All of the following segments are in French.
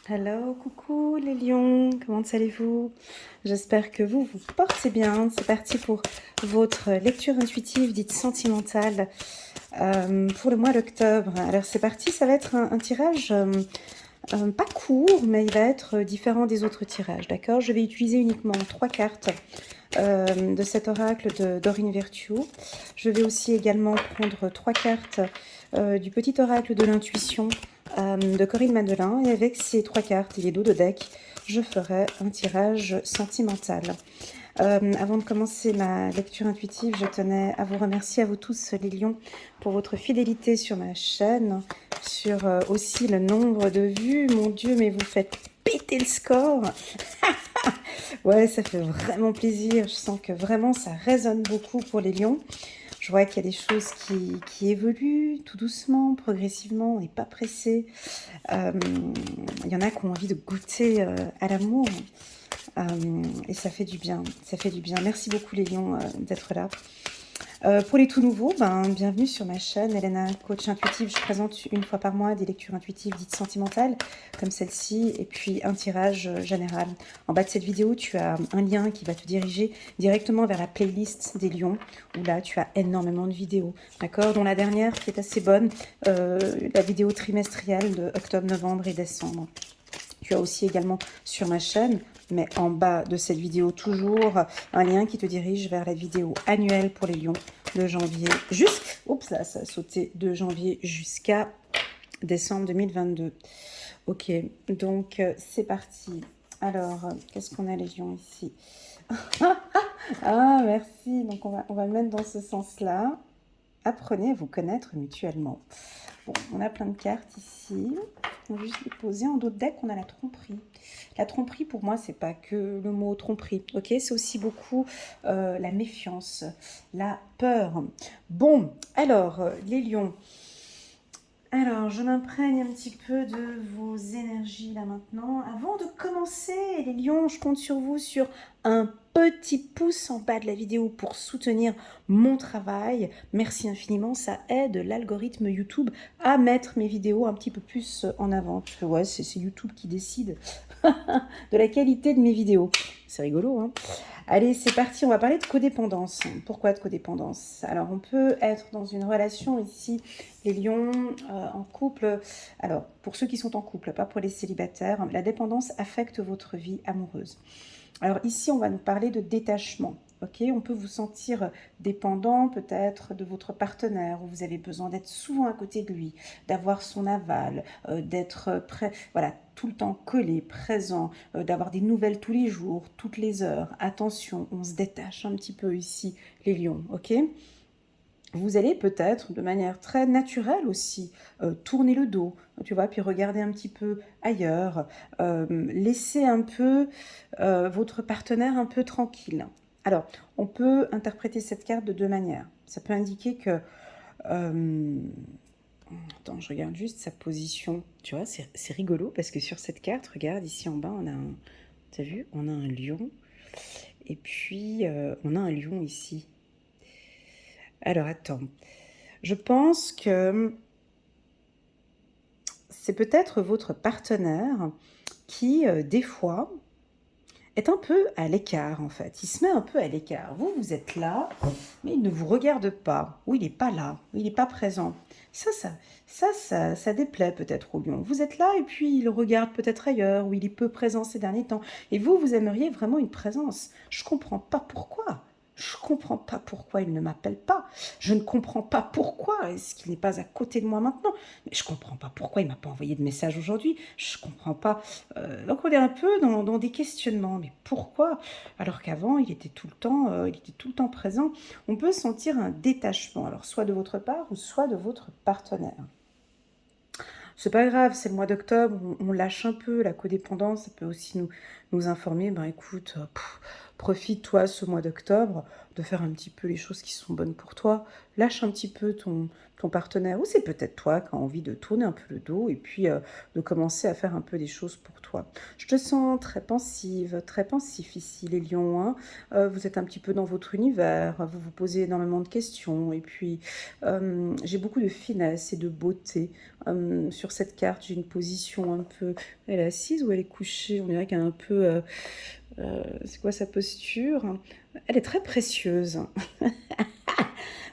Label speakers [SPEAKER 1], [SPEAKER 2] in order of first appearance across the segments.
[SPEAKER 1] Hello, coucou les lions, comment allez-vous? J'espère que vous vous portez bien. C'est parti pour votre lecture intuitive dite sentimentale pour le mois d'octobre. Alors c'est parti, ça va être un tirage pas court, mais il va être différent des autres tirages, d'accord? Je vais utiliser uniquement 3 cartes de cet oracle de Dorine Virtue. Je vais aussi également prendre 3 cartes du petit oracle de l'intuition de Corinne Madelin. Et avec ces 3 cartes et les dos de deck, je ferai un tirage sentimental. Avant de commencer ma lecture intuitive, je tenais à vous remercier à vous tous les lions pour votre fidélité sur ma chaîne, sur aussi le nombre de vues. Mon Dieu, mais vous faites péter le score. Ouais, ça fait vraiment plaisir. Je sens que vraiment ça résonne beaucoup pour les lions. Je vois qu'il y a des choses qui évoluent tout doucement, progressivement. On n'est pas pressé. Il y en a qui ont envie de goûter à l'amour. Et ça fait du bien. Ça fait du bien. Merci beaucoup les lions d'être là. Pour les tout nouveaux, bienvenue sur ma chaîne Elena Coach Intuitive. Je présente une fois par mois des lectures intuitives dites sentimentales, comme celle-ci, et puis un tirage général. En bas de cette vidéo, tu as un lien qui va te diriger directement vers la playlist des lions, où là, tu as énormément de vidéos, d'accord? Dont la dernière, qui est assez bonne, la vidéo trimestrielle de octobre, novembre et décembre. Tu as aussi également sur ma chaîne, mais en bas de cette vidéo, toujours un lien qui te dirige vers la vidéo annuelle pour les lions de janvier jusqu'à... Oups, là, ça a sauté de janvier jusqu'à décembre 2022. Ok, donc c'est parti. Alors, qu'est-ce qu'on a les lions ici? Ah, merci. Donc, on va le mettre dans ce sens-là. Apprenez à vous connaître mutuellement. Bon, on a plein de cartes ici. On va juste les poser. En dos de deck, on a la tromperie. La tromperie, pour moi, c'est pas que le mot tromperie, ok? C'est aussi beaucoup la méfiance, la peur. Bon, alors, les lions. Alors, je m'imprègne un petit peu de vos énergies là maintenant. Avant de commencer, les lions, je compte sur vous sur un petit pouce en bas de la vidéo pour soutenir mon travail. Merci infiniment, ça aide l'algorithme YouTube à mettre mes vidéos un petit peu plus en avant. Parce que ouais, c'est YouTube qui décide de la qualité de mes vidéos. C'est rigolo, hein? Allez, c'est parti, on va parler de codépendance. Pourquoi de codépendance? Alors, on peut être dans une relation ici, les lions, en couple. Alors, pour ceux qui sont en couple, pas pour les célibataires, la dépendance affecte votre vie amoureuse. Alors ici, on va nous parler de détachement. Ok, on peut vous sentir dépendant peut-être de votre partenaire, où vous avez besoin d'être souvent à côté de lui, d'avoir son aval, d'être prêt, voilà, tout le temps collé, présent, d'avoir des nouvelles tous les jours, toutes les heures. Attention, on se détache un petit peu ici, les lions, ok? Vous allez peut-être, de manière très naturelle aussi, tourner le dos, tu vois, puis regarder un petit peu ailleurs, laisser un peu votre partenaire un peu tranquille. Alors, on peut interpréter cette carte de deux manières. Ça peut indiquer que... attends, je regarde juste sa position. Tu vois, c'est rigolo parce que sur cette carte, regarde, ici en bas, on a un... T'as vu? On a un lion. Et puis, on a un lion ici. Alors, attends. Je pense que c'est peut-être votre partenaire qui, des fois, est un peu à l'écart, en fait. Il se met un peu à l'écart. Vous, vous êtes là, mais il ne vous regarde pas. Ou il n'est pas là, ou il n'est pas présent. Ça déplaît peut-être au lion. Vous êtes là et puis il regarde peut-être ailleurs, ou il est peu présent ces derniers temps. Et vous, vous aimeriez vraiment une présence. Je ne comprends pas pourquoi. Je ne comprends pas pourquoi il ne m'appelle pas. Je ne comprends pas pourquoi est-ce qu'il n'est pas à côté de moi maintenant. Mais je ne comprends pas pourquoi il ne m'a pas envoyé de message aujourd'hui. Je ne comprends pas. Donc on est un peu dans des questionnements. Mais pourquoi? Alors qu'avant, il était tout le temps présent. On peut sentir un détachement, alors soit de votre part ou soit de votre partenaire. C'est pas grave, c'est le mois d'octobre, on lâche un peu la codépendance, ça peut aussi nous informer, ben écoute, profite-toi ce mois d'octobre de faire un petit peu les choses qui sont bonnes pour toi, lâche un petit peu ton partenaire, ou c'est peut-être toi qui as envie de tourner un peu le dos et puis de commencer à faire un peu des choses pour toi. Je te sens très pensive, très pensif ici, les lions, hein. Vous êtes un petit peu dans votre univers, vous vous posez énormément de questions, et puis j'ai beaucoup de finesse et de beauté. Sur cette carte, j'ai une position un peu... Elle est assise ou elle est couchée? On dirait qu'elle est un peu... c'est quoi sa posture? Elle est très précieuse.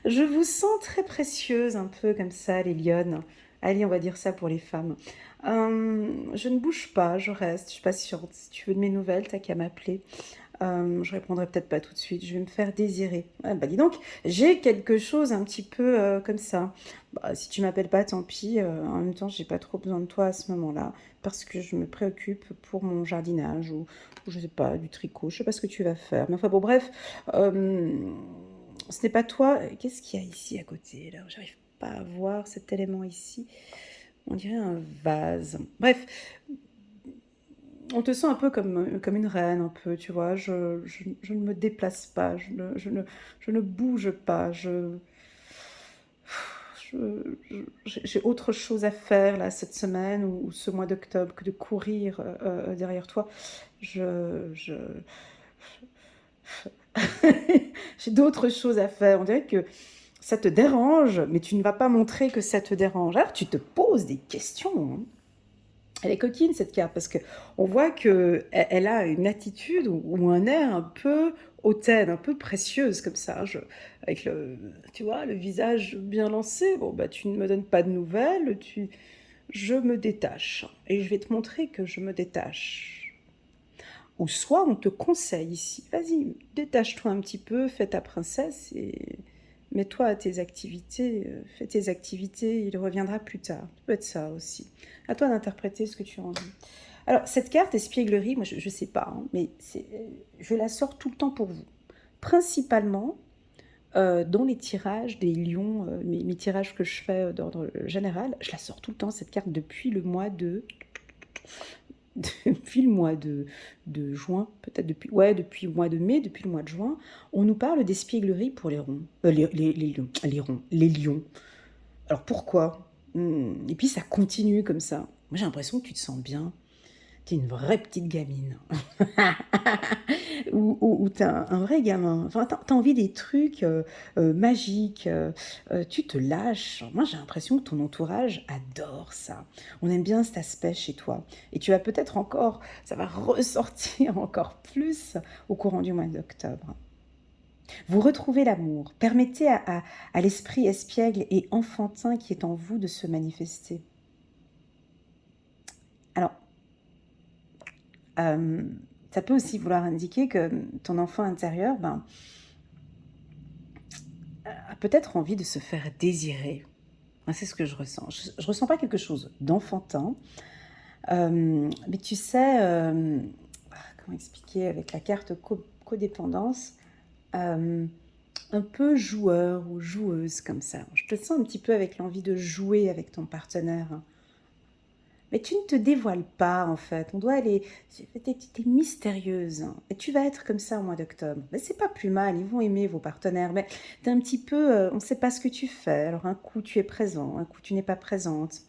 [SPEAKER 1] Je vous sens très précieuse, un peu comme ça, les lionnes. Allez, on va dire ça pour les femmes. Je ne bouge pas, je reste, je suis patiente. Si tu veux de mes nouvelles, t'as qu'à m'appeler. Je répondrai peut-être pas tout de suite, je vais me faire désirer. Ah, bah dis donc, j'ai quelque chose un petit peu comme ça. Bah, si tu m'appelles pas, tant pis. En même temps, j'ai pas trop besoin de toi à ce moment-là, parce que je me préoccupe pour mon jardinage ou je sais pas, du tricot. Je sais pas ce que tu vas faire. Mais enfin bon, bref, ce n'est pas toi. Qu'est-ce qu'il y a ici à côté là? J'arrive pas à voir cet élément ici. On dirait un vase. Bref, on te sent un peu comme une reine, un peu, tu vois. Je ne me déplace pas, je ne bouge pas. J'ai autre chose à faire là cette semaine ou ce mois d'octobre que de courir derrière toi. Je... J'ai d'autres choses à faire. On dirait que ça te dérange, mais tu ne vas pas montrer que ça te dérange. Alors tu te poses des questions, hein. Elle est coquine cette carte parce que on voit que elle a une attitude ou un air un peu hautaine, un peu précieuse comme ça, avec le, tu vois, le visage bien lancé. Bon bah tu ne me donnes pas de nouvelles, je me détache et je vais te montrer que je me détache. Ou soit on te conseille ici, vas-y, détache-toi un petit peu, fais ta princesse et mets-toi à tes activités, fais tes activités, il reviendra plus tard. Ça peut être ça aussi. À toi d'interpréter ce que tu as envie. Alors, cette carte espièglerie, moi je ne sais pas, hein, mais je la sors tout le temps pour vous. Principalement dans les tirages des lions, mes tirages que je fais d'ordre général, je la sors tout le temps, cette carte, depuis le mois de depuis le mois de juin, peut-être depuis le mois de mai, depuis le mois de juin, on nous parle d'espièglerie pour les ronds, les lions. Alors pourquoi? Et puis ça continue comme ça. Moi j'ai l'impression que tu te sens bien. T'es une vraie petite gamine. Ou t'es un vrai gamin. Enfin, t'as envie des trucs magiques. Tu te lâches. Moi, j'ai l'impression que ton entourage adore ça. On aime bien cet aspect chez toi. Et tu vas peut-être encore, ça va ressortir encore plus au courant du mois d'octobre. Vous retrouvez l'amour. Permettez à l'esprit espiègle et enfantin qui est en vous de se manifester. Alors, ça peut aussi vouloir indiquer que ton enfant intérieur a peut-être envie de se faire désirer. C'est ce que je ressens. Je ne ressens pas quelque chose d'enfantin, mais tu sais, comment expliquer avec la carte codépendance, un peu joueur ou joueuse comme ça. Je te sens un petit peu avec l'envie de jouer avec ton partenaire. Mais tu ne te dévoiles pas, en fait. On doit aller... T'es mystérieuse. Et tu vas être comme ça au mois d'octobre. Mais c'est pas plus mal, ils vont aimer vos partenaires. Mais t'es un petit peu... on ne sait pas ce que tu fais. Alors un coup, tu es présent. Un coup, tu n'es pas présente.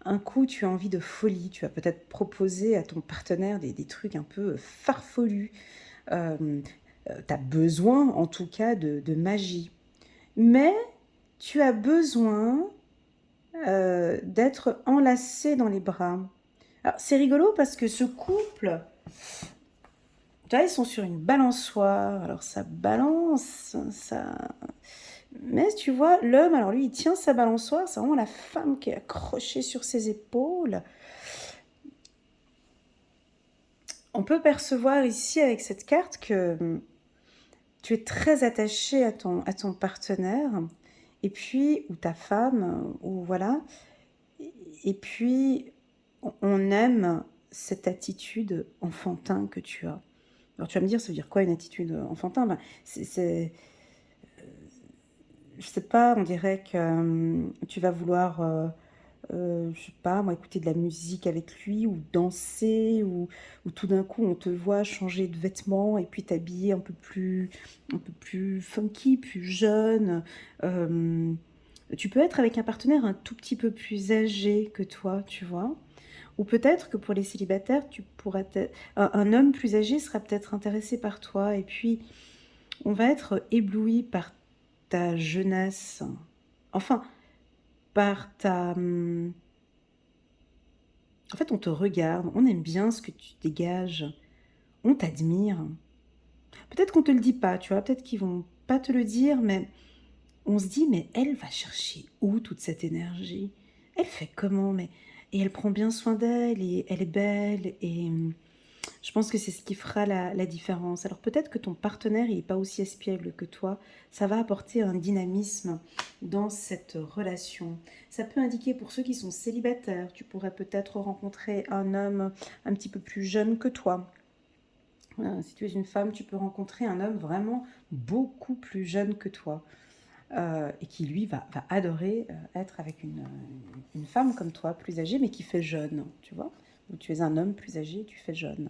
[SPEAKER 1] Un coup, tu as envie de folie. Tu vas peut-être proposer à ton partenaire des trucs un peu farfelus. Tu as besoin, en tout cas, de magie. Mais tu as besoin d'être enlacé dans les bras. Alors, c'est rigolo parce que ce couple, tu vois, ils sont sur une balançoire. Alors, ça balance, ça... Mais tu vois, l'homme, alors lui, il tient sa balançoire. C'est vraiment la femme qui est accrochée sur ses épaules. On peut percevoir ici, avec cette carte, que tu es très attaché à ton partenaire. Et puis, ou ta femme, ou voilà. Et puis, on aime cette attitude enfantin que tu as. Alors tu vas me dire, ça veut dire quoi une attitude enfantin? Je sais pas, on dirait que tu vas vouloir, je sais pas, moi, écouter de la musique avec lui ou danser ou tout d'un coup on te voit changer de vêtements et puis t'habiller un peu plus funky, plus jeune. Tu peux être avec un partenaire un tout petit peu plus âgé que toi, tu vois. Ou peut-être que pour les célibataires, tu pourras un homme plus âgé sera peut-être intéressé par toi. Et puis, on va être ébloui par ta jeunesse. Enfin, par ta... En fait, on te regarde, on aime bien ce que tu dégages, on t'admire. Peut-être qu'on te le dit pas, tu vois, peut-être qu'ils vont pas te le dire, mais on se dit, mais elle va chercher où toute cette énergie? Elle fait comment? Mais... Et elle prend bien soin d'elle, et elle est belle, et je pense que c'est ce qui fera la différence. Alors peut-être que ton partenaire n'est pas aussi espiègle que toi, ça va apporter un dynamisme dans cette relation. Ça peut indiquer pour ceux qui sont célibataires, tu pourrais peut-être rencontrer un homme un petit peu plus jeune que toi. Si tu es une femme, tu peux rencontrer un homme vraiment beaucoup plus jeune que toi. Et qui lui va adorer être avec une femme comme toi, plus âgée, mais qui fait jeune, tu vois. Ou tu es un homme plus âgé, tu fais jeune.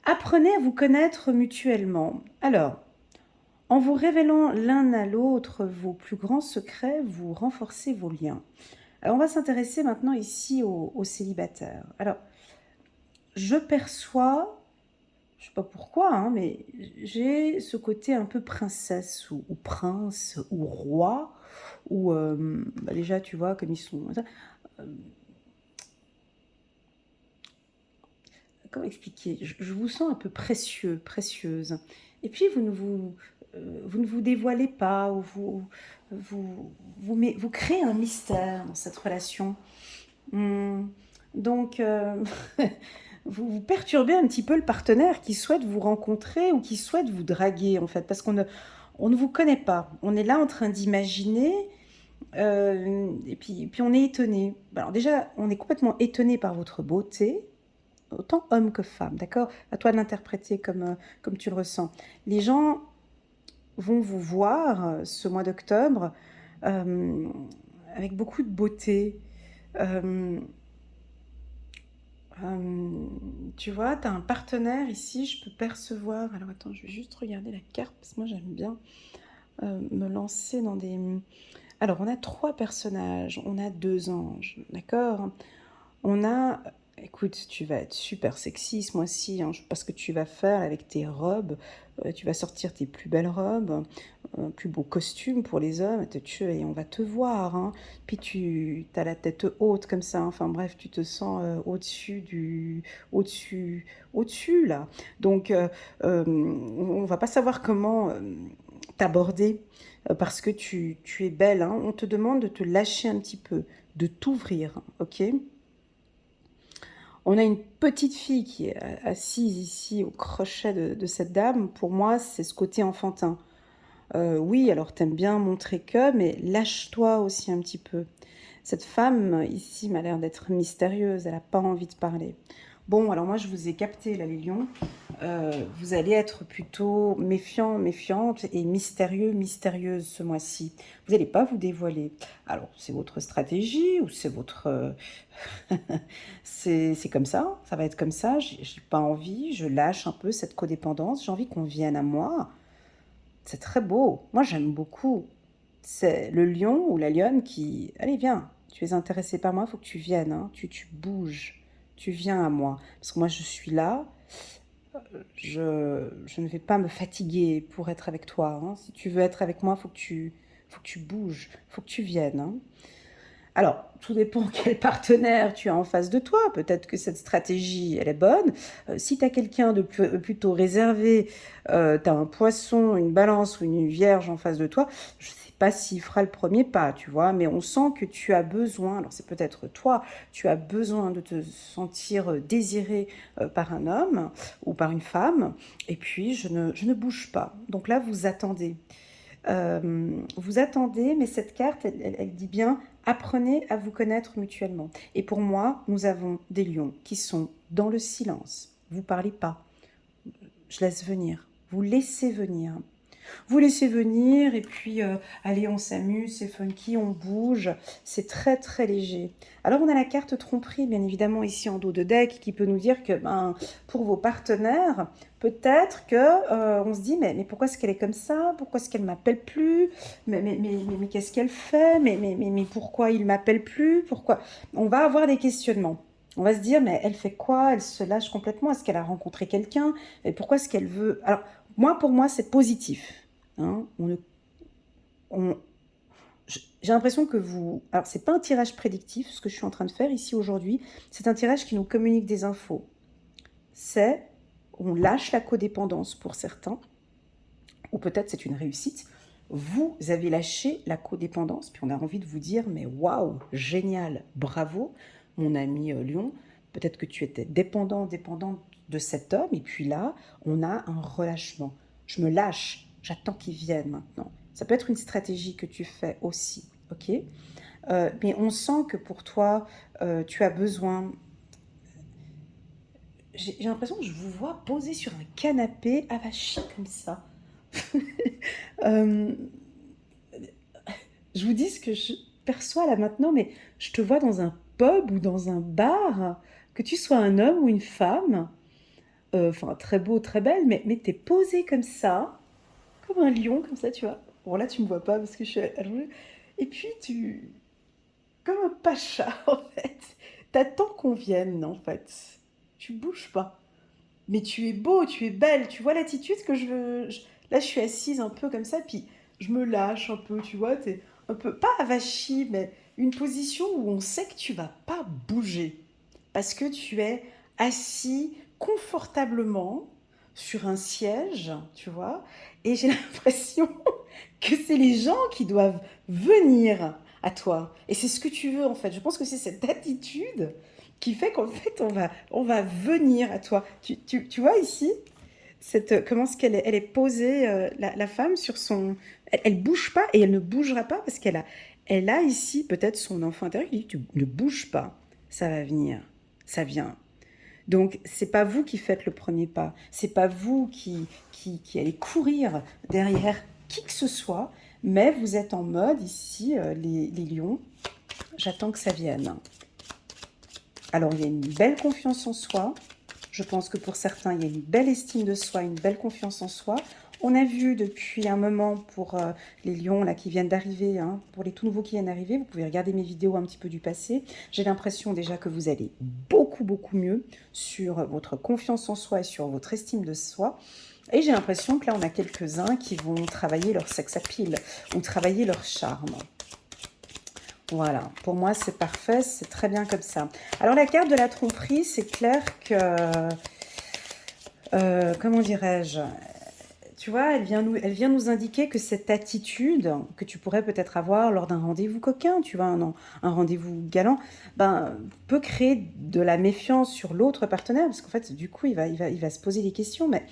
[SPEAKER 1] Apprenez à vous connaître mutuellement. Alors, en vous révélant l'un à l'autre vos plus grands secrets, vous renforcez vos liens. Alors, on va s'intéresser maintenant ici aux célibataires. Alors, je perçois, je ne sais pas pourquoi, hein, mais j'ai ce côté un peu princesse ou prince ou roi, ou déjà, tu vois, comme ils sont... comment expliquer, je vous sens un peu précieux, précieuse. Et puis, vous ne vous dévoilez pas, ou vous créez un mystère dans cette relation. Donc, vous perturbez un petit peu le partenaire qui souhaite vous rencontrer ou qui souhaite vous draguer, en fait, parce on ne vous connaît pas. On est là en train d'imaginer, et puis on est étonné. Alors déjà, on est complètement étonné par votre beauté, autant homme que femme, d'accord? À toi de l'interpréter comme tu le ressens. Les gens vont vous voir ce mois d'octobre euh, avec beaucoup de beauté. Euh, tu vois, tu as un partenaire ici, je peux percevoir. Alors attends, je vais juste regarder la carte parce que moi j'aime bien me lancer dans des... Alors on a 3 personnages, on a 2 anges, d'accord? On a, écoute, tu vas être super sexy ce mois-ci, hein, parce que tu vas faire avec tes robes, tu vas sortir tes plus belles robes, plus beaux costumes pour les hommes, et on va te voir, hein. Puis tu as la tête haute comme ça, enfin bref, tu te sens au-dessus, au-dessus là. Donc, on va pas savoir comment t'aborder parce que tu es belle, hein. On te demande de te lâcher un petit peu, de t'ouvrir, ok? On a une petite fille qui est assise ici au crochet de cette dame. Pour moi, c'est ce côté enfantin. Oui, alors t'aimes bien montrer que, mais lâche-toi aussi un petit peu. Cette femme ici m'a l'air d'être mystérieuse, elle n'a pas envie de parler. Bon, alors moi je vous ai capté là les lions. Vous allez être plutôt méfiant, méfiante et mystérieux, mystérieuse ce mois-ci. Vous n'allez pas vous dévoiler. Alors c'est votre stratégie ou c'est votre... c'est comme ça va être comme ça. J'ai pas envie, je lâche un peu cette codépendance. J'ai envie qu'on vienne à moi. C'est très beau. Moi, j'aime beaucoup. C'est le lion ou la lionne qui... Allez, viens. Tu es intéressé par moi, il faut que tu viennes, hein. Tu bouges. Tu viens à moi. Parce que moi, je suis là. Je ne vais pas me fatiguer pour être avec toi, hein. Si tu veux être avec moi, faut que tu bouges. Il faut que tu viennes, hein. Alors, tout dépend quel partenaire tu as en face de toi. Peut-être que cette stratégie, elle est bonne. Si tu as quelqu'un de plutôt réservé, tu as un poisson, une balance ou une vierge en face de toi, je ne sais pas s'il fera le premier pas, tu vois, mais on sent que tu as besoin, alors c'est peut-être toi, tu as besoin de te sentir désiré par un homme ou par une femme, et puis je ne bouge pas. Donc là, vous attendez, mais cette carte, elle dit bien, apprenez à vous connaître mutuellement. Et pour moi, nous avons des lions qui sont dans le silence. Vous parlez pas. Je laisse venir. Vous laissez venir. Vous laissez venir et puis, allez, on s'amuse, c'est funky, on bouge. C'est très, très léger. Alors, on a la carte tromperie, bien évidemment, ici en dos de deck, qui peut nous dire que, ben, pour vos partenaires, peut-être que on se dit, mais pourquoi est-ce qu'elle est comme ça? Pourquoi est-ce qu'elle ne m'appelle plus? Mais qu'est-ce qu'elle fait? Mais pourquoi il ne m'appelle plus? Pourquoi? On va avoir des questionnements. On va se dire, mais elle fait quoi? Elle se lâche complètement? Est-ce qu'elle a rencontré quelqu'un? Et pourquoi est-ce qu'elle veut... Alors, moi, pour moi, c'est positif. Hein, on- j'ai l'impression que vous... Alors, c'est pas un tirage prédictif, ce que je suis en train de faire ici aujourd'hui. C'est un tirage qui nous communique des infos. C'est, on lâche la codépendance pour certains, ou peut-être c'est une réussite. Vous avez lâché la codépendance, puis on a envie de vous dire, mais waouh, génial, bravo, mon ami Lion. Peut-être que tu étais dépendante de cet homme, et puis là, on a un relâchement. Je me lâche, j'attends qu'il vienne maintenant. Ça peut être une stratégie que tu fais aussi, ok? Mais on sent que pour toi, tu as besoin... J'ai l'impression que je vous vois poser sur un canapé avachi comme ça. Euh, je vous dis ce que je perçois là maintenant, mais je te vois dans un pub ou dans un bar, que tu sois un homme ou une femme, enfin très beau, très belle, mais t'es posé comme ça, comme un lion, comme ça, tu vois. Bon là tu me vois pas parce que je suis allongée. Et puis tu... Comme un pacha en fait. T'attends qu'on vienne en fait. Tu bouges pas. Mais tu es beau, tu es belle, tu vois l'attitude que je veux. Là, je suis assise un peu comme ça, puis je me lâche un peu, tu vois, t'es un peu, pas avachie, mais une position où on sait que tu vas pas bouger. Parce que tu es assis confortablement sur un siège, tu vois, et j'ai l'impression que c'est les gens qui doivent venir à toi. Et c'est ce que tu veux en fait. Je pense que c'est cette attitude qui fait qu'en fait on va venir à toi. Tu vois ici cette, comment est-ce qu'elle est, elle est posée, la femme, sur son... Elle bouge pas et elle ne bougera pas parce elle a ici peut-être son enfant intérieur qui dit tu ne bouges pas, ça va venir, ça vient. Donc, c'est pas vous qui faites le premier pas. C'est pas vous qui allez courir derrière qui que ce soit, mais vous êtes en mode ici, les lions. J'attends que ça vienne. Alors, il y a une belle confiance en soi. Je pense que pour certains, il y a une belle estime de soi, une belle confiance en soi. On a vu depuis un moment pour les lions là, qui viennent d'arriver, hein, pour les tout nouveaux qui viennent d'arriver, vous pouvez regarder mes vidéos un petit peu du passé. J'ai l'impression déjà que vous allez beaucoup, beaucoup mieux sur votre confiance en soi et sur votre estime de soi. Et j'ai l'impression que là, on a quelques-uns qui vont travailler leur sex appeal ou travailler leur charme. Voilà, pour moi c'est parfait, c'est très bien comme ça. Alors la carte de la tromperie, c'est clair que, comment dirais-je, tu vois, elle vient nous indiquer que cette attitude que tu pourrais peut-être avoir lors d'un rendez-vous coquin, tu vois, un rendez-vous galant, ben, peut créer de la méfiance sur l'autre partenaire, parce qu'en fait, du coup, il va se poser des questions, mais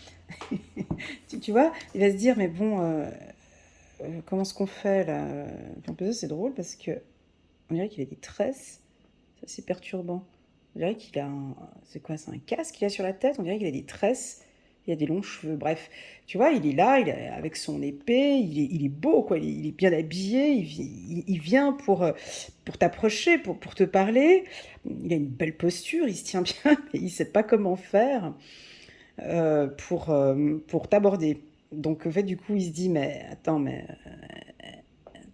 [SPEAKER 1] tu vois, il va se dire, mais bon, comment est-ce qu'on fait là? Puis en plus, c'est drôle parce que on dirait qu'il a des tresses. Ça, c'est perturbant. On dirait qu'il a un... C'est quoi? C'est un casque qu'il a sur la tête? On dirait qu'il a des tresses. Il a des longs cheveux. Bref, tu vois, il est là, il est avec son épée. Il est beau, quoi. Il est bien habillé. Il vient pour t'approcher, pour te parler. Il a une belle posture. Il se tient bien. Mais il ne sait pas comment faire pour t'aborder. Donc, en fait, du coup, il se dit, mais attends,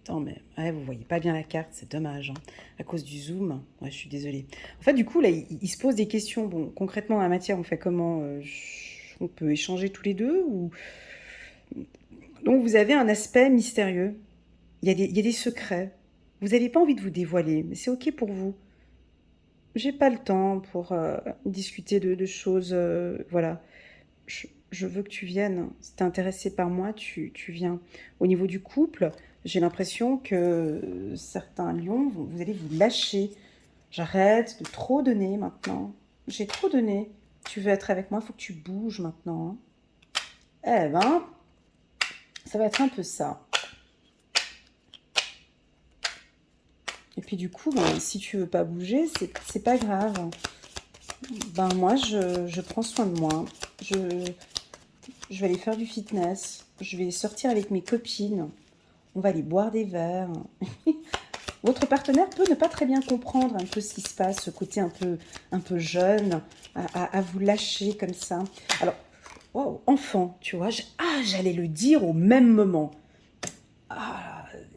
[SPEAKER 1] attends, mais ouais, vous voyez pas bien la carte, c'est dommage, hein, à cause du zoom. Ouais, je suis désolée. En fait, du coup, là, il se pose des questions. Bon, concrètement, en la matière, on fait comment? On peut échanger tous les deux ou... Donc, vous avez un aspect mystérieux. Il y a des secrets. Vous n'avez pas envie de vous dévoiler, mais c'est OK pour vous. J'ai pas le temps pour discuter de choses. Voilà. Je veux que tu viennes. Si t'es intéressé par moi, tu viens. Au niveau du couple, j'ai l'impression que certains lions, vous allez vous lâcher. J'arrête de trop donner maintenant. J'ai trop donné. Tu veux être avec moi, il faut que tu bouges maintenant. Eh ben, ça va être un peu ça. Et puis du coup, ben, si tu veux pas bouger, c'est pas grave. Ben moi, je prends soin de moi. je vais aller faire du fitness, je vais sortir avec mes copines, on va aller boire des verres. Votre partenaire peut ne pas très bien comprendre un peu ce qui se passe, ce côté un peu jeune, à vous lâcher comme ça. Alors, wow, enfant, tu vois, j'allais le dire au même moment.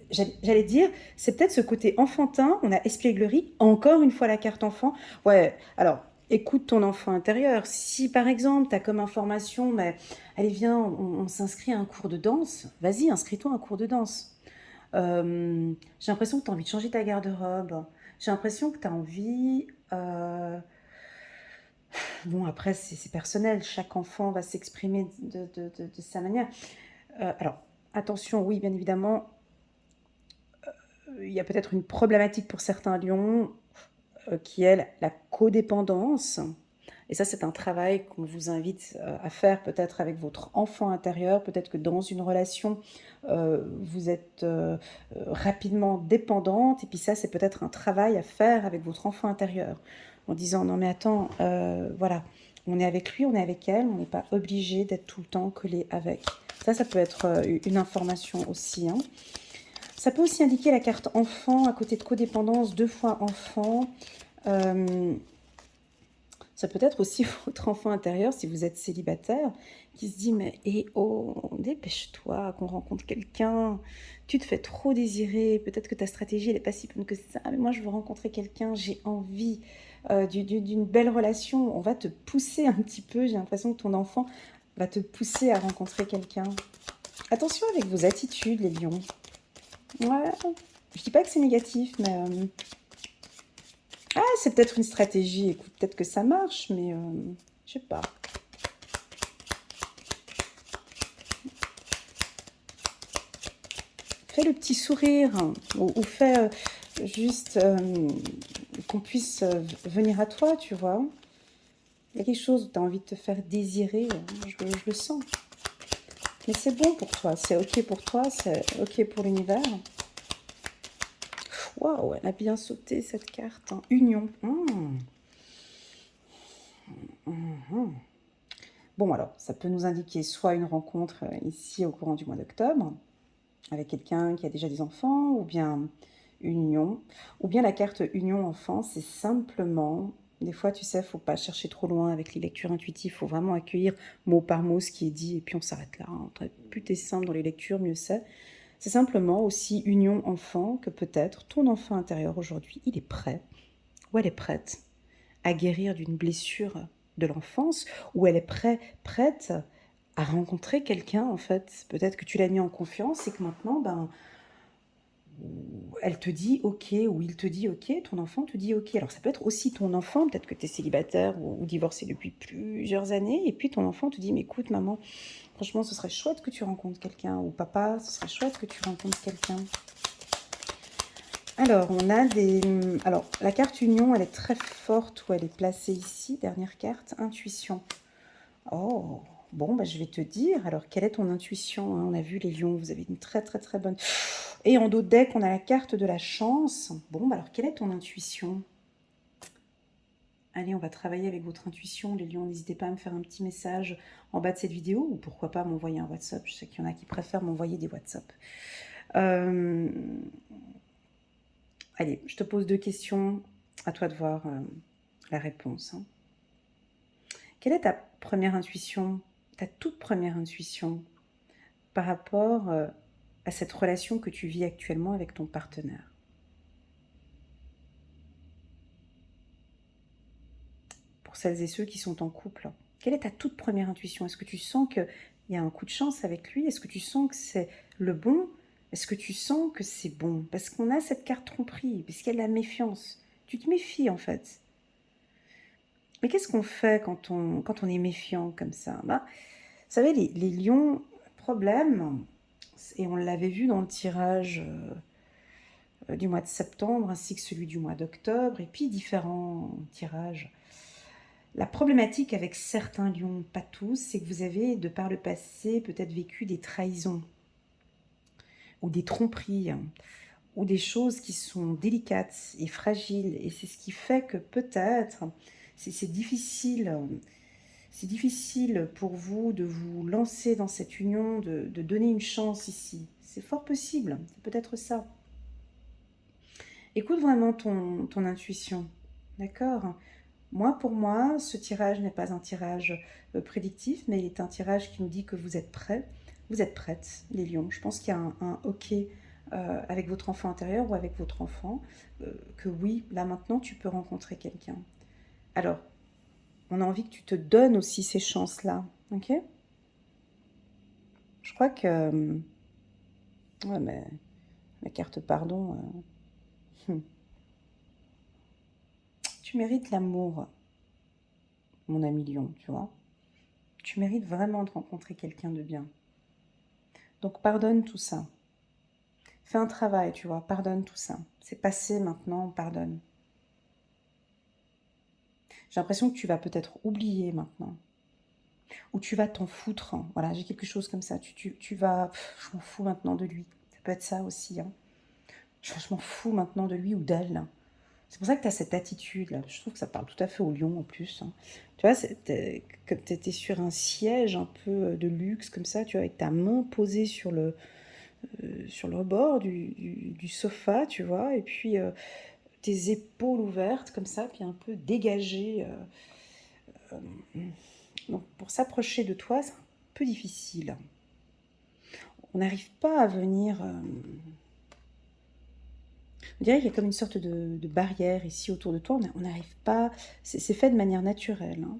[SPEAKER 1] J'allais dire, c'est peut-être ce côté enfantin, on a espièglerie, encore une fois la carte enfant. Ouais, alors, écoute ton enfant intérieur. Si par exemple, tu as comme information, mais allez, viens, on s'inscrit à un cours de danse, vas-y, inscris-toi à un cours de danse. J'ai l'impression que tu as envie de changer ta garde-robe. J'ai l'impression que tu as envie... Bon, après, c'est personnel, chaque enfant va s'exprimer de sa manière. Alors, attention, oui, bien évidemment, il y a peut-être une problématique pour certains lions qui est la codépendance. Et ça, c'est un travail qu'on vous invite à faire peut-être avec votre enfant intérieur. Peut-être que dans une relation, vous êtes rapidement dépendante. Et puis ça, c'est peut-être un travail à faire avec votre enfant intérieur. En disant, non mais attends, voilà, on est avec lui, on est avec elle, on n'est pas obligé d'être tout le temps collé avec. Ça peut être une information aussi. Hein. Ça peut aussi indiquer la carte enfant à côté de codépendance, 2 fois enfant. Ça peut être aussi votre enfant intérieur, si vous êtes célibataire, qui se dit « Mais oh, dépêche-toi, qu'on rencontre quelqu'un, tu te fais trop désirer, peut-être que ta stratégie, elle n'est pas si bonne que ça, mais moi, je veux rencontrer quelqu'un, j'ai envie d'une belle relation. » On va te pousser un petit peu, j'ai l'impression que ton enfant va te pousser à rencontrer quelqu'un. Attention avec vos attitudes, les lions. Ouais, je dis pas que c'est négatif, mais... Ah, c'est peut-être une stratégie, écoute, peut-être que ça marche, mais je sais pas. Fais le petit sourire, ou fais juste qu'on puisse venir à toi, tu vois. Il y a quelque chose où tu as envie de te faire désirer, je le sens. Mais c'est bon pour toi, c'est ok pour toi, c'est ok pour l'univers. Waouh, elle a bien sauté cette carte. Hein. Union. Bon, alors, ça peut nous indiquer soit une rencontre ici au courant du mois d'octobre, avec quelqu'un qui a déjà des enfants, ou bien une union, ou bien la carte union enfant, c'est simplement, des fois tu sais, faut pas chercher trop loin avec les lectures intuitives, faut vraiment accueillir mot par mot ce qui est dit, et puis on s'arrête là, hein. Plus t'es simple dans les lectures, mieux c'est. C'est simplement aussi union enfant, que peut-être ton enfant intérieur aujourd'hui, il est prêt, ou elle est prête à guérir d'une blessure de l'enfance, ou elle est prête à rencontrer quelqu'un, en fait. Peut-être que tu l'as mis en confiance et que maintenant, ben, elle te dit ok, ou il te dit ok, ton enfant te dit ok. Alors ça peut être aussi ton enfant, peut-être que tu es célibataire ou divorcé depuis plusieurs années, et puis ton enfant te dit mais écoute maman, franchement ce serait chouette que tu rencontres quelqu'un, ou papa, ce serait chouette que tu rencontres quelqu'un. Alors, on a des... Alors, la carte union, elle est très forte où elle est placée ici. Dernière carte, intuition. Oh, bon, bah, je vais te dire. Alors, quelle est ton intuition, hein? On a vu les lions, vous avez une très très très bonne... Et en dos de deck, on a la carte de la chance. Bon, bah, alors, quelle est ton intuition? Allez, on va travailler avec votre intuition, les lions. N'hésitez pas à me faire un petit message en bas de cette vidéo, ou pourquoi pas m'envoyer un WhatsApp. Je sais qu'il y en a qui préfèrent m'envoyer des WhatsApp. Allez, je te pose 2 questions. À toi de voir la réponse. Hein. Quelle est ta première intuition, ta toute première intuition par rapport à cette relation que tu vis actuellement avec ton partenaire? Pour celles et ceux qui sont en couple, quelle est ta toute première intuition? Est-ce que tu sens qu'il y a un coup de chance avec lui? Est-ce que tu sens que c'est le bon? Est-ce que tu sens que c'est bon? Parce qu'on a cette carte tromperie, parce qu'il y a de la méfiance. Tu te méfies en fait. Mais qu'est-ce qu'on fait quand on est méfiant comme ça? Bah, vous savez, les lions, problème, et on l'avait vu dans le tirage du mois de septembre, ainsi que celui du mois d'octobre, et puis différents tirages. La problématique avec certains lions, pas tous, c'est que vous avez, de par le passé, peut-être vécu des trahisons, ou des tromperies, ou des choses qui sont délicates et fragiles, et c'est ce qui fait que peut-être, c'est difficile c'est difficile pour vous de vous lancer dans cette union, de donner une chance ici. C'est fort possible, c'est peut-être ça. Écoute vraiment ton intuition, d'accord? Pour moi, ce tirage n'est pas un tirage prédictif, mais il est un tirage qui nous dit que vous êtes prêts, vous êtes prêtes, les lions. Je pense qu'il y a un OK avec votre enfant intérieur ou avec votre enfant, que oui, là maintenant, tu peux rencontrer quelqu'un. Alors, on a envie que tu te donnes aussi ces chances-là, ok? Je crois que... ouais, mais la carte pardon, tu mérites l'amour, mon ami lion, tu vois? Tu mérites vraiment de rencontrer quelqu'un de bien. Donc pardonne tout ça. Fais un travail, tu vois, pardonne tout ça. C'est passé maintenant, pardonne. J'ai l'impression que tu vas peut-être oublier maintenant. Ou tu vas t'en foutre. Hein. Voilà, j'ai quelque chose comme ça. Tu vas... je m'en fous maintenant de lui. Ça peut être ça aussi. Hein. Je m'en fous maintenant de lui ou d'elle. C'est pour ça que tu as cette attitude-là. Je trouve que ça parle tout à fait au lion en plus. Hein. Tu vois, comme tu étais sur un siège un peu de luxe comme ça, tu vois, avec ta main posée sur le bord du sofa, tu vois, et puis tes épaules ouvertes comme ça, puis un peu dégagées. Donc pour s'approcher de toi, c'est un peu difficile. On n'arrive pas à venir... on dirait qu'il y a comme une sorte de barrière ici autour de toi. On n'arrive pas... C'est fait de manière naturelle. Hein.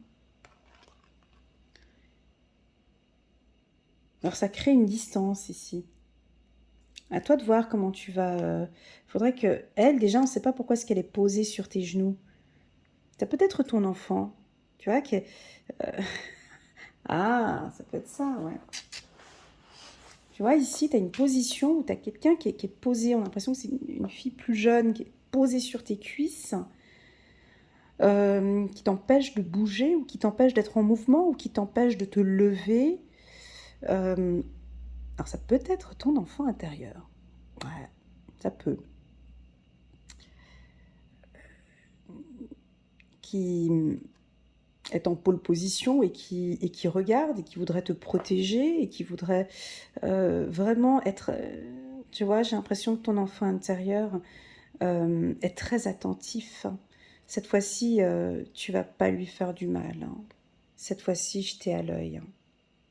[SPEAKER 1] Alors ça crée une distance ici. À toi de voir comment tu vas... faudrait que... Elle, déjà, on ne sait pas pourquoi est-ce qu'elle est posée sur tes genoux. T'as peut-être ton enfant, tu vois, qui est... Ah, ça peut être ça, ouais. Tu vois, ici, tu as une position où tu as quelqu'un qui est posé. On a l'impression que c'est une fille plus jeune qui est posée sur tes cuisses, qui t'empêche de bouger ou qui t'empêche d'être en mouvement ou qui t'empêche de te lever. Alors, ça peut être ton enfant intérieur. Ouais, ça peut. Qui est en pole position et qui regarde et qui voudrait te protéger et qui voudrait vraiment être... tu vois, j'ai l'impression que ton enfant intérieur est très attentif. Cette fois-ci, tu vas pas lui faire du mal. Hein. Cette fois-ci, je t'ai à l'œil. Hein.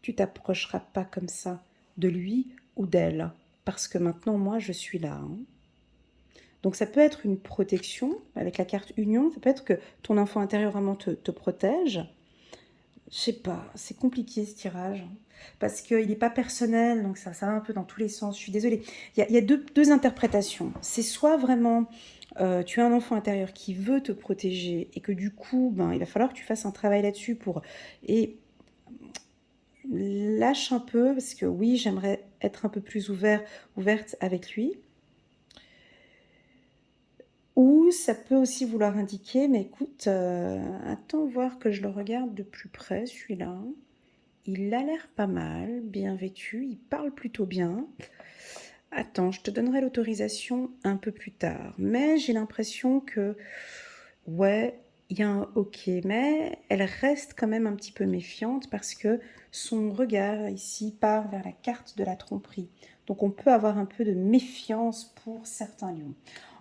[SPEAKER 1] Tu t'approcheras pas comme ça de lui ou d'elle, parce que maintenant, moi, je suis là. Hein. Donc ça peut être une protection avec la carte union, ça peut être que ton enfant intérieur vraiment te protège. Je sais pas, c'est compliqué ce tirage, hein, parce qu'il n'est pas personnel, donc ça va un peu dans tous les sens, je suis désolée. Il y a deux interprétations. C'est soit vraiment tu as un enfant intérieur qui veut te protéger et que du coup, ben, il va falloir que tu fasses un travail là-dessus pour... Et lâche un peu, parce que oui, j'aimerais être un peu plus ouverte avec lui. Ou ça peut aussi vouloir indiquer, mais écoute, attends voir que je le regarde de plus près, celui-là. Il a l'air pas mal, bien vêtu, il parle plutôt bien. Attends, je te donnerai l'autorisation un peu plus tard. Mais j'ai l'impression que, ouais, il y a un ok, mais elle reste quand même un petit peu méfiante parce que son regard ici part vers la carte de la tromperie. Donc on peut avoir un peu de méfiance pour certains lions.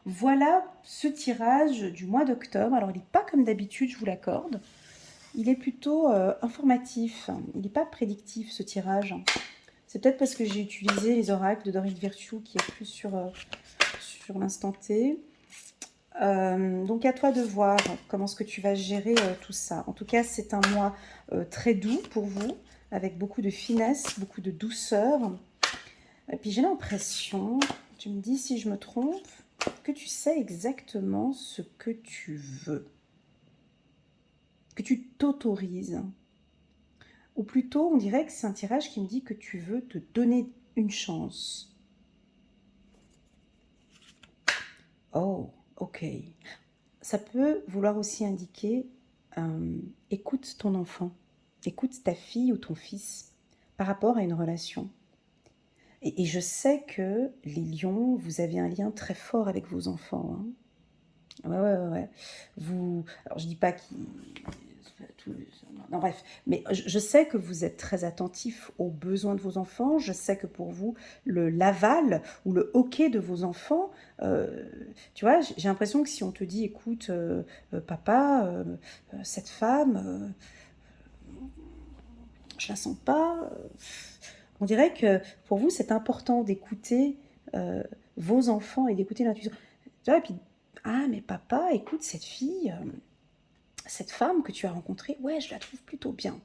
[SPEAKER 1] Voilà ce tirage du mois d'octobre. Alors il n'est pas comme d'habitude, je vous l'accorde. Il est plutôt informatif. Il n'est pas prédictif ce tirage. C'est peut-être parce que j'ai utilisé les oracles de Dorine Virtue qui est plus sur l'instant T. Donc à toi de voir comment est-ce que tu vas gérer tout ça. En tout cas, c'est un mois très doux pour vous, avec beaucoup de finesse, beaucoup de douceur. Et puis j'ai l'impression, tu me dis si je me trompe, que tu sais exactement ce que tu veux. Que tu t'autorises. Ou plutôt, on dirait que c'est un tirage qui me dit que tu veux te donner une chance. Oh, ok. Ça peut vouloir aussi indiquer, écoute ton enfant, écoute ta fille ou ton fils par rapport à une relation. Et je sais que les lions, vous avez un lien très fort avec vos enfants. Hein. Ouais. Alors je dis pas qu'ils... non, bref, mais je sais que vous êtes très attentif aux besoins de vos enfants. Je sais que pour vous, l'aval ou le OK de vos enfants, tu vois, j'ai l'impression que si on te dit, écoute, papa, cette femme, je la sens pas. On dirait que pour vous, c'est important d'écouter vos enfants et d'écouter l'intuition. Tu vois, et puis, ah, mais papa, écoute, cette fille, cette femme que tu as rencontrée, ouais, je la trouve plutôt bien.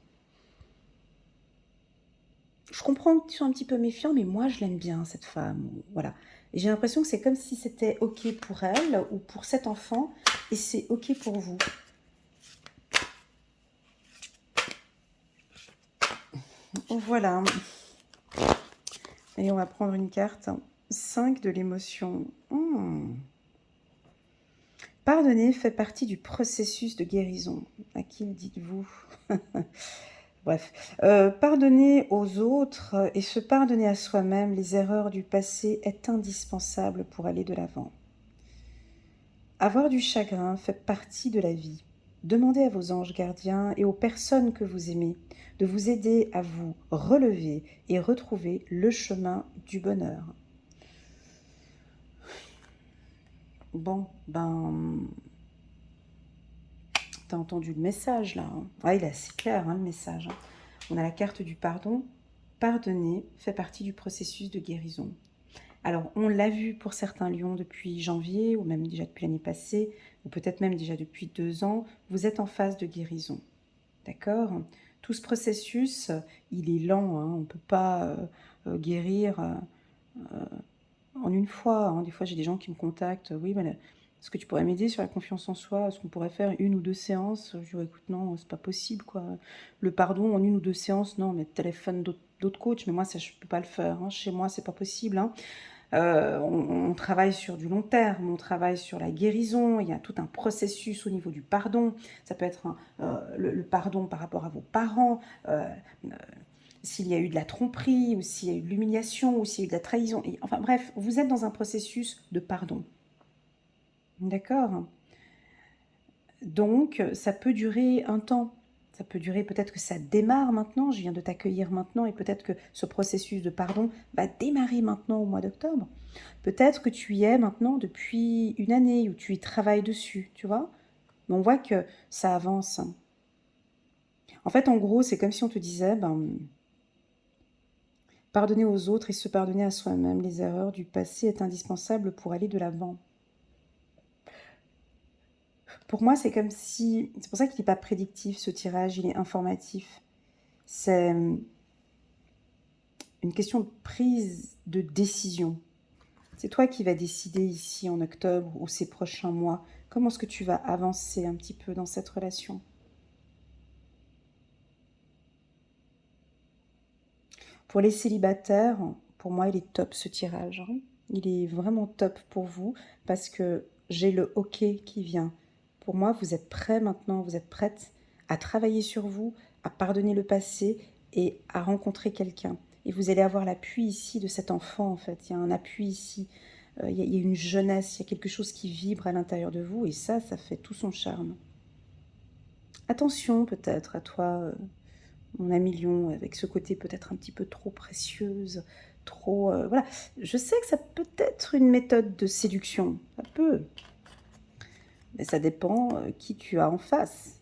[SPEAKER 1] Je comprends que tu sois un petit peu méfiant, mais moi, je l'aime bien, cette femme. Voilà. Et j'ai l'impression que c'est comme si c'était OK pour elle ou pour cet enfant, et c'est OK pour vous. Voilà. Et on va prendre une carte. 5 de l'émotion. Pardonner fait partie du processus de guérison. À qui le dites-vous? Bref, pardonner aux autres et se pardonner à soi-même les erreurs du passé est indispensable pour aller de l'avant. Avoir du chagrin fait partie de la vie. Demandez à vos anges gardiens et aux personnes que vous aimez de vous aider à vous relever et retrouver le chemin du bonheur. Bon, ben... T'as entendu le message, là, hein? Ah, il est assez clair, hein, le message. Hein. On a la carte du pardon. Pardonner fait partie du processus de guérison. Alors, on l'a vu pour certains lions depuis janvier, ou même déjà depuis l'année passée, ou peut-être même déjà depuis 2 ans, vous êtes en phase de guérison. D'accord? Tout ce processus, il est lent, hein, on ne peut pas guérir en une fois. Hein. Des fois, j'ai des gens qui me contactent, oui, mais est-ce que tu pourrais m'aider sur la confiance en soi? Est-ce qu'on pourrait faire 1 ou 2 séances? Je dis, écoute, non, c'est pas possible, quoi. Le pardon en 1 ou 2 séances, non, mais téléphone d'autres coachs, mais moi, ça, je peux pas le faire. Hein. Chez moi, c'est pas possible. Hein. On travaille sur du long terme, on travaille sur la guérison, il y a tout un processus au niveau du pardon. Ça peut être le pardon par rapport à vos parents, s'il y a eu de la tromperie, ou s'il y a eu de l'humiliation, ou s'il y a eu de la trahison. Et, enfin bref, vous êtes dans un processus de pardon. D'accord? Donc, ça peut durer un temps. Ça peut durer, peut-être que ça démarre maintenant, je viens de t'accueillir maintenant, et peut-être que ce processus de pardon va démarrer maintenant au mois d'octobre. Peut-être que tu y es maintenant depuis une année, où tu y travailles dessus, tu vois. Mais on voit que ça avance. En fait, en gros, c'est comme si on te disait, ben, pardonner aux autres et se pardonner à soi-même les erreurs du passé est indispensable pour aller de l'avant. Pour moi, c'est comme si... C'est pour ça qu'il n'est pas prédictif, ce tirage, il est informatif. C'est une question de prise de décision. C'est toi qui vas décider ici en octobre ou ces prochains mois. Comment est-ce que tu vas avancer un petit peu dans cette relation? Pour les célibataires, pour moi, il est top ce tirage. Hein. Il est vraiment top pour vous parce que j'ai le OK qui vient. Pour moi, vous êtes prêts maintenant, vous êtes prête à travailler sur vous, à pardonner le passé et à rencontrer quelqu'un. Et vous allez avoir l'appui ici de cet enfant, en fait. Il y a un appui ici, il y a une jeunesse, il y a quelque chose qui vibre à l'intérieur de vous et ça fait tout son charme. Attention peut-être à toi, mon ami lion, avec ce côté peut-être un petit peu trop précieuse, trop... voilà. Je sais que ça peut être une méthode de séduction, ça peut. Mais ça dépend qui tu as en face.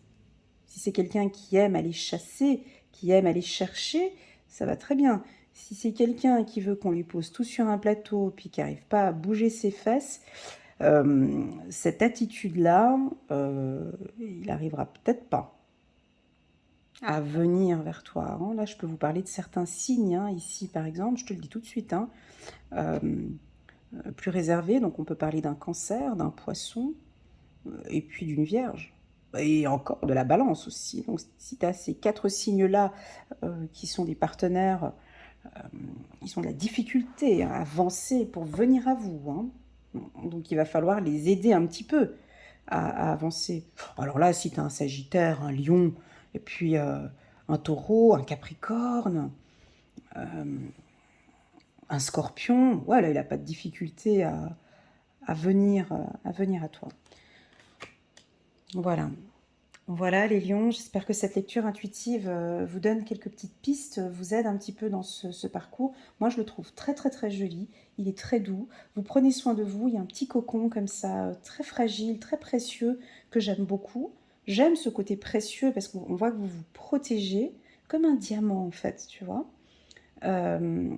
[SPEAKER 1] Si c'est quelqu'un qui aime aller chasser, qui aime aller chercher, ça va très bien. Si c'est quelqu'un qui veut qu'on lui pose tout sur un plateau, puis qui n'arrive pas à bouger ses fesses, cette attitude-là, il n'arrivera peut-être pas à venir vers toi. Hein. Là, je peux vous parler de certains signes. Hein. Ici, par exemple, je te le dis tout de suite, hein, plus réservé. Donc, on peut parler d'un cancer, d'un poisson, et puis d'une vierge. Et encore de la balance aussi. Donc, si tu as ces 4 signes-là, qui sont des partenaires, ils ont de la difficulté à avancer pour venir à vous. Hein. Donc, il va falloir les aider un petit peu à avancer. Alors là, si tu as un Sagittaire, un Lion, et puis un Taureau, un Capricorne, un Scorpion, ouais, là, il n'a pas de difficulté à venir à toi. Voilà. Voilà les lions, j'espère que cette lecture intuitive vous donne quelques petites pistes, vous aide un petit peu dans ce parcours. Moi, je le trouve très, très, très joli. Il est très doux. Vous prenez soin de vous. Il y a un petit cocon comme ça, très fragile, très précieux, que j'aime beaucoup. J'aime ce côté précieux parce qu'on voit que vous vous protégez comme un diamant, en fait, tu vois. Euh,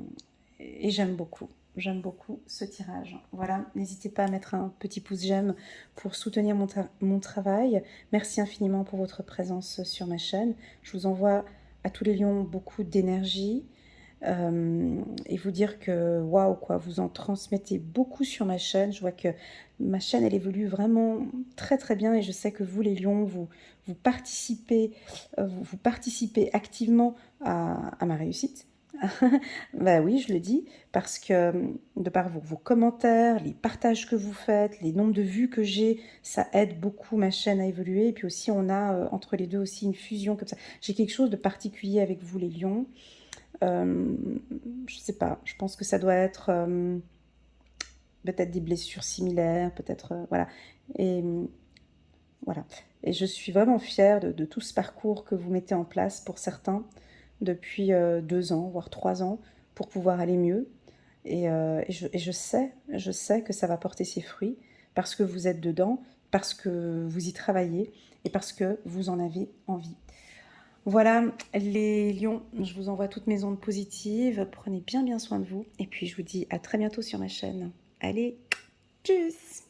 [SPEAKER 1] et j'aime beaucoup ce tirage. Voilà, n'hésitez pas à mettre un petit pouce j'aime pour soutenir mon travail. Merci infiniment pour votre présence sur ma chaîne. Je vous envoie à tous les lions beaucoup d'énergie et vous dire que waouh quoi, vous en transmettez beaucoup sur ma chaîne. Je vois que ma chaîne elle évolue vraiment très très bien et je sais que vous les lions vous participez vous participez activement à ma réussite. Bah oui, je le dis, parce que de par vos commentaires, les partages que vous faites, les nombres de vues que j'ai, ça aide beaucoup ma chaîne à évoluer. Et puis aussi, on a entre les deux aussi une fusion comme ça. J'ai quelque chose de particulier avec vous, les lions. Euh, je sais pas, je pense que ça doit être peut-être des blessures similaires, peut-être, voilà. Et voilà. Et je suis vraiment fière de tout ce parcours que vous mettez en place pour certains depuis 2 ans, voire 3 ans, pour pouvoir aller mieux. Et je sais que ça va porter ses fruits parce que vous êtes dedans, parce que vous y travaillez et parce que vous en avez envie. Voilà, les lions, je vous envoie toutes mes ondes positives. Prenez bien bien soin de vous. Et puis je vous dis à très bientôt sur ma chaîne. Allez, tchuss!